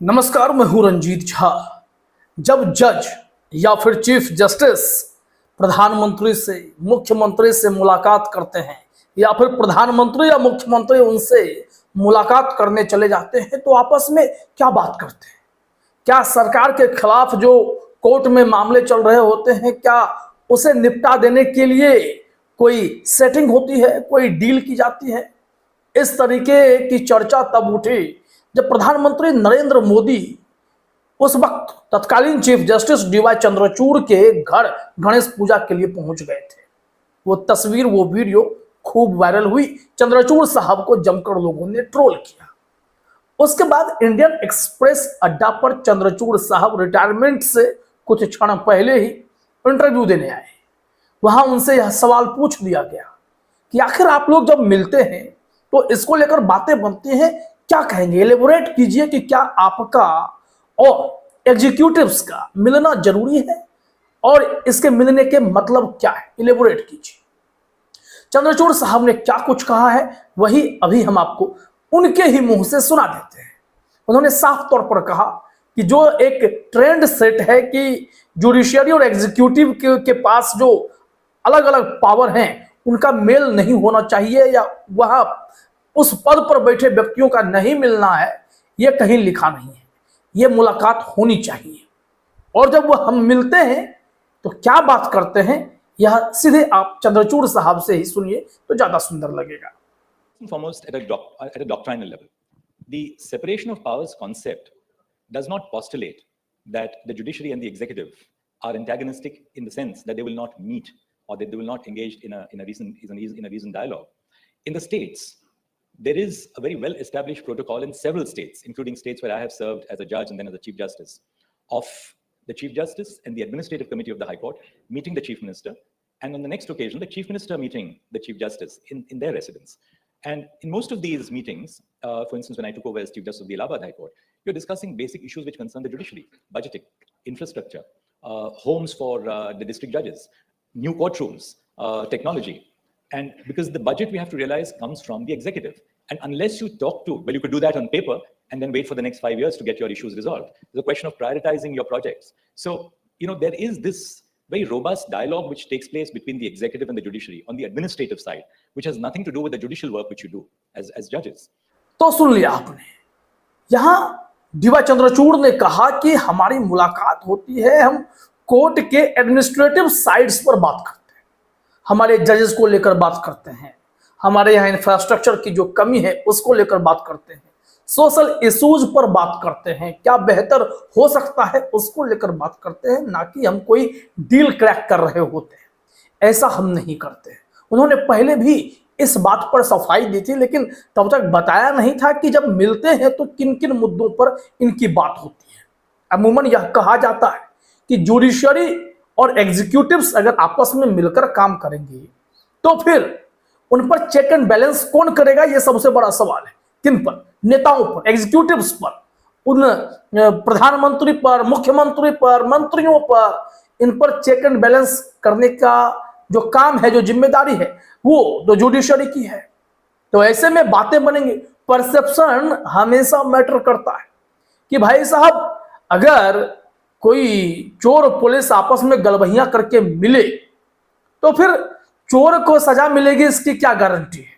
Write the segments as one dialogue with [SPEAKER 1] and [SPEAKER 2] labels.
[SPEAKER 1] नमस्कार, मैं हूं रंजीत झा। जब जज या फिर चीफ जस्टिस प्रधानमंत्री से मुख्यमंत्री से मुलाकात करते हैं या फिर प्रधानमंत्री या मुख्यमंत्री उनसे मुलाकात करने चले जाते हैं तो आपस में क्या बात करते हैं? क्या सरकार के खिलाफ जो कोर्ट में मामले चल रहे होते हैं, क्या उसे निपटा देने के लिए कोई सेटिंग होती है, कोई डील की जाती है? इस तरीके की चर्चा तब उठी जब प्रधानमंत्री नरेंद्र मोदी उस वक्त तत्कालीन चीफ जस्टिस डीवाई चंद्रचूड़ के घर गणेश पूजा के लिए पहुंच गए थे। वो तस्वीर, वो वीडियो खूब वायरल हुई। चंद्रचूड़ साहब को जमकर लोगों ने ट्रोल किया। उसके बाद इंडियन एक्सप्रेस अड्डा पर चंद्रचूड़ साहब रिटायरमेंट से कुछ क्षण पहले ही इंटरव्यू देने आए। वहां उनसे यह सवाल पूछ दिया गया कि आखिर आप लोग जब मिलते हैं तो इसको लेकर बातें बनती हैं, क्या कहेंगे? एलेबोरेट कीजिए कि क्या आपका और एग्जीक्यूटिव्स का मिलना जरूरी है और इसके मिलने के मतलब क्या है? एलेबोरेट कीजिए। चंद्रचूड़ साहब ने क्या कुछ कहा है वही अभी हम आपको उनके ही मुंह से सुना देते हैं। उन्होंने साफ तौर पर कहा कि जो एक ट्रेंड सेट है कि जुडिशियरी और एग्जीक्यूटिव के पास जो अलग अलग पावर हैं उनका मेल नहीं होना चाहिए या वह उस पद पर बैठे व्यक्तियों का नहीं मिलना है, यह कहीं लिखा नहीं है। यह मुलाकात होनी चाहिए। और जब वह हम मिलते हैं तो क्या बात करते हैं, यह सीधे आप चंद्रचूड़ साहब से ही सुनिए तो ज्यादा सुंदर लगेगा।
[SPEAKER 2] Foremost, at a doctrinal level, the separation of powers concept does not postulate that the judiciary and the executive are antagonistic in the sense that they will not meet or that they will not engage in a reasoned dialogue. In the states, there is a very well-established protocol in several states, including states where I have served as a judge and then as a chief justice, of the chief justice and the administrative committee of the High Court meeting the chief minister, and on the next occasion, the chief minister meeting the chief justice in their residence. And in most of these meetings, for instance, when I took over as chief justice of the Allahabad High Court, you're discussing basic issues which concern the judiciary, budgeting, infrastructure, homes for the district judges, new courtrooms, technology. And because the budget, we have to realize, comes from the executive. And unless you talk to, well, you could do that on paper and then wait for the next 5 years to get your issues resolved. It's a question of prioritizing your projects. So, there is this very robust dialogue which takes place between the executive and the judiciary on the administrative side, which has nothing to do with the judicial work which you do as judges.
[SPEAKER 1] तो सुन लिया आपने, यहां D Y Chandrachud ने कहा कि हमारी मुलाकात होती है, हम कोर्ट के एडमिनिस्ट्रेटिव साइड्स पर बात करते हैं, हमारे जजेस को लेकर बात करते हैं, हमारे यहाँ इंफ्रास्ट्रक्चर की जो कमी है उसको लेकर बात करते हैं, सोशल इश्यूज पर बात करते हैं, क्या बेहतर हो सकता है उसको लेकर बात करते हैं, ना कि हम कोई डील क्रैक कर रहे होते हैं। ऐसा हम नहीं करते हैं। उन्होंने पहले भी इस बात पर सफाई दी थी, लेकिन तब तक बताया नहीं था कि जब मिलते हैं तो किन किन मुद्दों पर इनकी बात होती है। अमूमन यह कहा जाता है कि जुडिशियरी और एग्जीक्यूटिव्स अगर आपस में मिलकर काम करेंगे तो फिर उन पर चेक एंड बैलेंस कौन करेगा, यह सबसे बड़ा सवाल है। किन पर? नेताओं पर, एग्जीक्यूटिव्स पर, उन प्रधानमंत्री पर, मुख्यमंत्री पर, मंत्रियों पर। इन पर चेक एंड बैलेंस करने का जो काम है, जो जिम्मेदारी है, वो तो जुडिशियरी की है। तो ऐसे में बातें बनेंगी। परसेप्शन हमेशा मैटर करता है कि भाई साहब, अगर कोई चोर पुलिस आपस में गलबहियां करके मिले तो फिर चोर को सजा मिलेगी, इसकी क्या गारंटी है?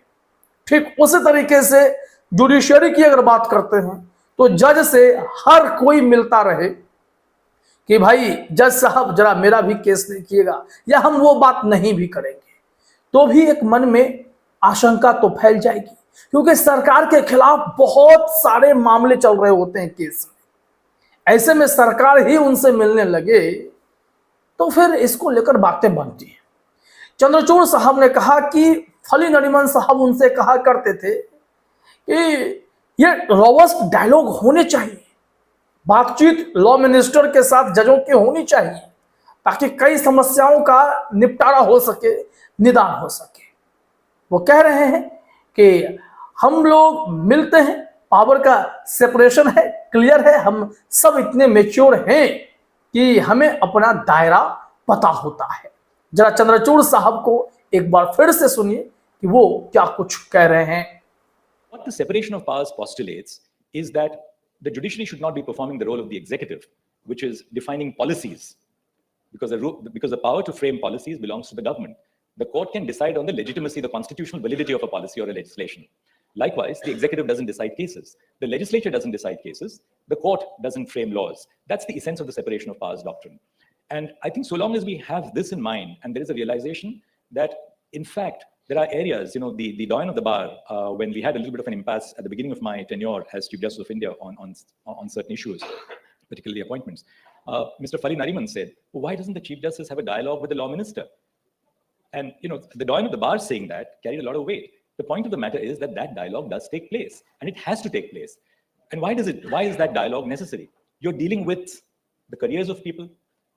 [SPEAKER 1] ठीक उसी तरीके से जुडिशियरी की अगर बात करते हैं तो जज से हर कोई मिलता रहे कि भाई जज साहब जरा मेरा भी केस देखिएगा, या हम वो बात नहीं भी करेंगे तो भी एक मन में आशंका तो फैल जाएगी, क्योंकि सरकार के खिलाफ बहुत सारे मामले चल रहे होते हैं केस में। ऐसे में सरकार ही उनसे मिलने लगे तो फिर इसको लेकर बातें बनती हैं। चंद्रचूड़ साहब ने कहा कि फली नरीमन साहब उनसे कहा करते थे कि ये रोबस्ट डायलॉग होने चाहिए, बातचीत लॉ मिनिस्टर के साथ जजों की होनी चाहिए, ताकि कई समस्याओं का निपटारा हो सके, निदान हो सके। वो कह रहे हैं कि हम लोग मिलते हैं, पावर का सेपरेशन है, क्लियर है, हम सब इतने मेच्योर हैं कि हमें अपना दायरा पता होता है। जरा चंद्रचूड़ साहब को एक बार फिर से सुनिए कि वो क्या कुछ कह रहे हैं।
[SPEAKER 2] What the separation of powers postulates is that the judiciary should not be performing the role of the executive, which is defining policies, because the power to frame policies belongs to the government. The court can decide on the legitimacy, the constitutional validity of a policy or a legislation. Likewise, the executive doesn't decide cases. The legislature doesn't decide cases. The court doesn't frame laws. That's the essence of the separation of powers doctrine. And I think so long as we have this in mind, and there is a realization that, in fact, there are areas, the doyen of the bar, when we had a little bit of an impasse at the beginning of my tenure as Chief Justice of India on certain issues, particularly appointments, Mr. Fali Nariman said, well, why doesn't the Chief Justice have a dialogue with the law minister? And the doyen of the bar saying that carried a lot of weight. The point of the matter is that dialogue does take place, and it has to take place. And why is that dialogue necessary? You're dealing with the careers of people.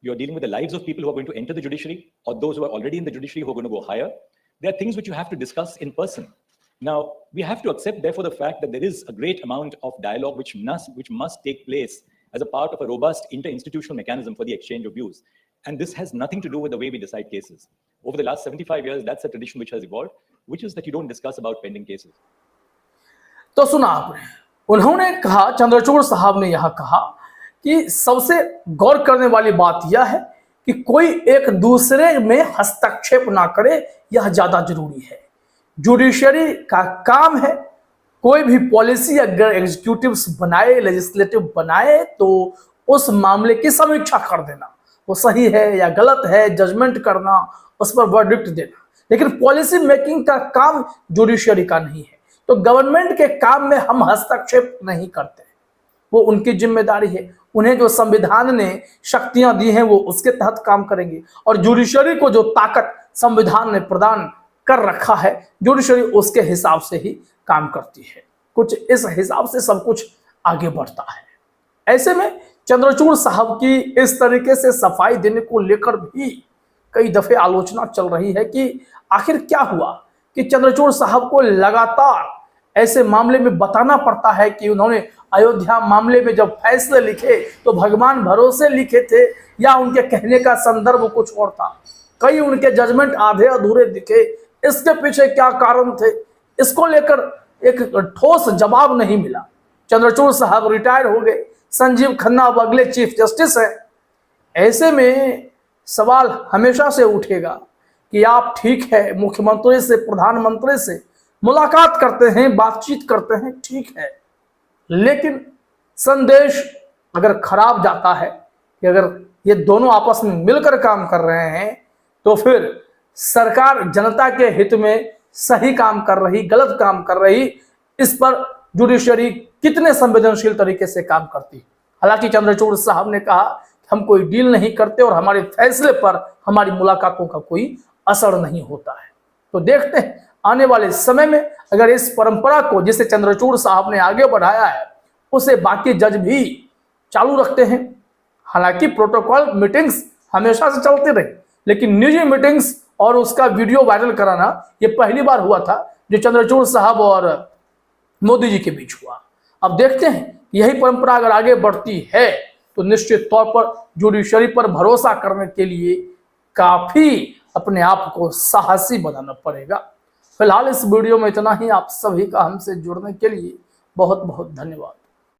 [SPEAKER 2] You're dealing with the lives of people who are going to enter the judiciary, or those who are already in the judiciary who are going to go higher. There are things which you have to discuss in person. Now, we have to accept, therefore, the fact that there is a great amount of dialogue which must take place as a part of a robust inter-institutional mechanism for the exchange of views. And this has nothing to do with the way we decide cases. Over the last 75 years, that's a tradition which has evolved, which is that you don't discuss about pending cases.
[SPEAKER 1] तो सुना आपने, उन्होंने कहा, चंद्रचूड़ साहब ने यह कहा कि सबसे गौर करने वाली बात यह है कि कोई एक दूसरे में हस्तक्षेप ना करे, यह ज्यादा जरूरी है। जुडिशरी का काम है, कोई भी पॉलिसी अगर एग्जीक्यूटिव्स बनाए, लेजिस्लेटिव बनाए, तो उस मामले की समीक्षा कर देना, वो सही है या गलत है, जजमेंट करना, उस पर वर्डिक्ट देना। लेकिन पॉलिसी मेकिंग का काम जुडिशरी का नहीं है। तो गवर्नमेंट के काम में हम हस्तक्षेप नहीं करते, वो उनकी जिम्मेदारी है। उन्हें जो संविधान ने शक्तियां दी हैं वो उसके तहत काम करेंगे, और जुडिशरी को जो ताकत संविधान ने प्रदान कर रखा है, जुडिशरी उसके हिसाब से ही काम करती है। कुछ इस हिसाब से सब कुछ आगे बढ़ता है। ऐसे में चंद्रचूड़ साहब की इस तरीके से सफाई देने को लेकर भी कई दफे आलोचना चल रही है कि आखिर क्या हुआ कि चंद्रचूड़ साहब को लगातार ऐसे मामले में बताना पड़ता है कि उन्होंने अयोध्या मामले में जब फैसले लिखे तो भगवान भरोसे लिखे थे, या उनके कहने का संदर्भ कुछ और था। कई उनके जजमेंट आधे अधूरे दिखे। इसके पीछे क्या कारण थे, इसको लेकर एक ठोस जवाब नहीं मिला। चंद्रचूड़ साहब रिटायर हो गए, संजीव खन्ना अब अगले चीफ जस्टिस हैं। ऐसे में सवाल हमेशा से उठेगा कि आप ठीक है, मुख्यमंत्री से, प्रधानमंत्री से मुलाकात करते हैं, बातचीत करते हैं, ठीक है, लेकिन संदेश अगर खराब जाता है कि अगर ये दोनों आपस में मिलकर काम कर रहे हैं, तो फिर सरकार जनता के हित में सही काम कर रही, गलत काम कर रही, इस पर जुडिशरी कितने संवेदनशील तरीके से काम करती। हालांकि चंद्रचूड़ साहब ने कहा हम कोई डील नहीं करते और हमारे फैसले पर हमारी मुलाकातों का कोई असर नहीं होता है। तो देखते हैं आने वाले समय में अगर इस परंपरा को, जिसे चंद्रचूड़ साहब ने आगे बढ़ाया है, उसे बाकी जज भी चालू रखते हैं। हालांकि प्रोटोकॉल मीटिंग्स हमेशा से चलती रही, लेकिन निजी मीटिंग्स और उसका वीडियो वायरल कराना ये पहली बार हुआ था जो चंद्रचूड़ साहब और मोदी जी के बीच हुआ। अब देखते हैं यही परंपरा अगर आगे बढ़ती है तो निश्चित तौर पर जुडिशरी पर भरोसा करने के लिए काफी अपने आप को साहसी बनाना पड़ेगा। फिलहाल इस वीडियो में इतना ही। आप सभी का हमसे जुड़ने के लिए बहुत बहुत धन्यवाद।